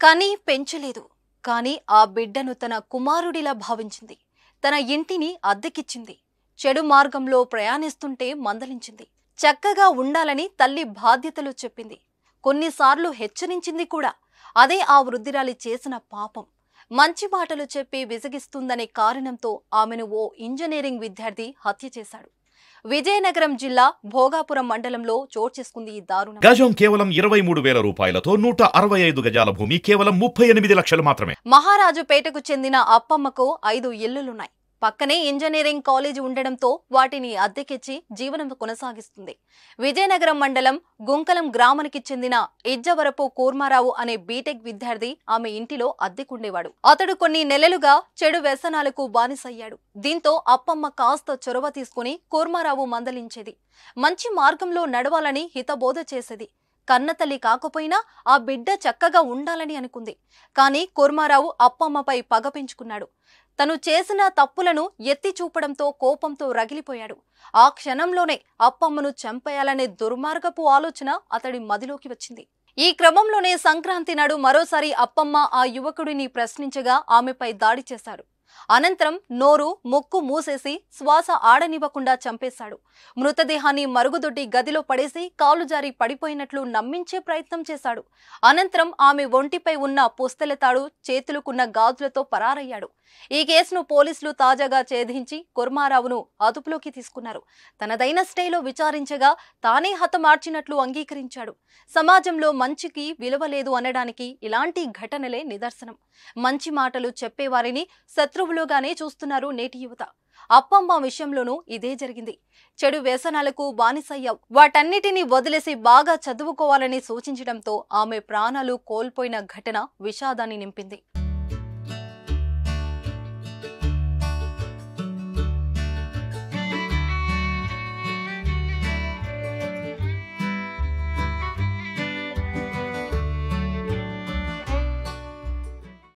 కానీ పెంచలేదు. కానీ ఆ బిడ్డను తన కుమారుడిలా భావించింది. తన ఇంటిని అద్దెకిచ్చింది. చెడు మార్గంలో ప్రయాణిస్తుంటే మందలించింది. చక్కగా ఉండాలని తల్లి బాధ్యతలు చెప్పింది. కొన్నిసార్లు హెచ్చరించింది కూడా. అదే ఆ వృద్ధిరాలి చేసిన పాపం. మంచి మాటలు చెప్పి విసిగిస్తుందనే కారణంతో ఆమెను ఓ ఇంజనీరింగ్ విద్యార్థి హత్య చేశాడు. విజయనగరం జిల్లా భోగాపురం మండలంలో చోటు చేసుకుంది ఈ దారుణం. గజం కేవలం 23,000 రూపాయలతో 165 గజాల భూమి కేవలం 38 లక్షలు మాత్రమే. మహారాజుపేటకు చెందిన అప్పమ్మకు 5 ఇళ్లులున్నాయి. పక్కనే ఇంజనీరింగ్ కాలేజీ ఉండడంతో వాటిని అద్దెకిచ్చి జీవనం కొనసాగిస్తుంది. విజయనగరం మండలం గుంకలం గ్రామానికి చెందిన ఇజ్జవరపు కూర్మారావు అనే బీటెక్ విద్యార్థి ఆమె ఇంటిలో అద్దెకుండేవాడు. అతడు కొన్ని నెలలుగా చెడు వ్యసనాలకు బానిసయ్యాడు. దీంతో అప్పమ్మ కాస్త చొరవ తీసుకుని కూర్మారావు మందలించేది. మంచి మార్గంలో నడవాలని హితబోధ చేసేది. కన్నతల్లి కాకపోయినా ఆ బిడ్డ చక్కగా ఉండాలని అనుకుంది. కానీ కూర్మారావు అప్పమ్మపై పగ పెంచుకున్నాడు. తను చేసిన తప్పులను ఎత్తి చూపడంతో కోపంతో రగిలిపోయాడు. ఆ క్షణంలోనే అప్పమ్మను చంపేయాలనే దుర్మార్గపు ఆలోచన అతడి మదిలోకి వచ్చింది. ఈ క్రమంలోనే సంక్రాంతి నాడు మరోసారి అప్పమ్మ ఆ యువకుడిని ప్రశ్నించగా ఆమెపై దాడి చేశాడు. అనంతరం నోరు ముక్కు మూసేసి శ్వాస ఆడనివ్వకుండా చంపేశాడు. మృతదేహాన్ని మరుగుదొడ్డి గదిలో పడేసి కాలు జారి పడిపోయినట్లు నమ్మించే ప్రయత్నం చేశాడు. అనంతరం ఆమె ఒంటిపై ఉన్న పుస్తెలతాడు చేతులకున్న గాజులతో పరారయ్యాడు. ఈ కేసును పోలీసులు తాజాగా ఛేదించి కూర్మారావును అదుపులోకి తీసుకున్నారు. తనదైన స్టైల్లో విచారించగా తానే హతమార్చినట్లు అంగీకరించాడు. సమాజంలో మంచికి విలువ లేదు అనడానికి ఇలాంటి ఘటనలే నిదర్శనం. మంచి మాటలు చెప్పేవారిని శత్రువులుగానే చూస్తున్నారు నేటి యువత. అప్పమ్మ విషయంలోనూ ఇదే జరిగింది. చెడు వ్యసనాలకు బానిసయ్యావు, వాటన్నిటినీ వదిలేసి బాగా చదువుకోవాలని సూచించడంతో ఆమె ప్రాణాలు కోల్పోయిన ఘటన విషాదాన్ని నింపింది.